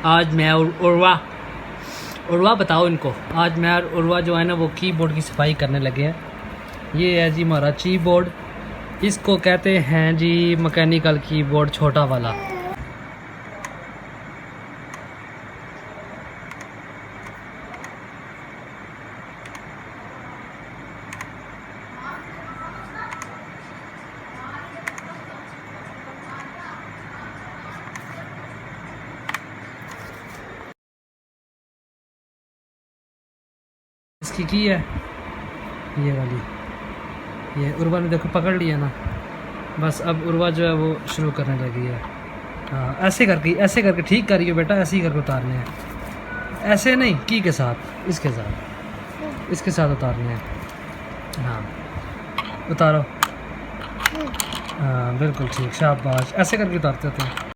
आज मैं और उर्वा बताओ इनको। आज मैं और उर्वा जो है ना वो कीबोर्ड की सफाई करने लगे हैं। ये है जी हमारा कीबोर्ड, इसको कहते हैं जी मैकेनिकल कीबोर्ड छोटा वाला। इसकी की है ये वाली, ये उर्वा ने देखो पकड़ लिया ना। बस अब उर्वा जो है वो शुरू करने लगी है। हाँ ऐसे करके ठीक करिए बेटा, ऐसे ही करके उतारने हैं, ऐसे नहीं की के साथ, इसके साथ उतारने हैं। हाँ उतारो, हाँ बिल्कुल ठीक, शाबाश, ऐसे करके उतारते होते हैं।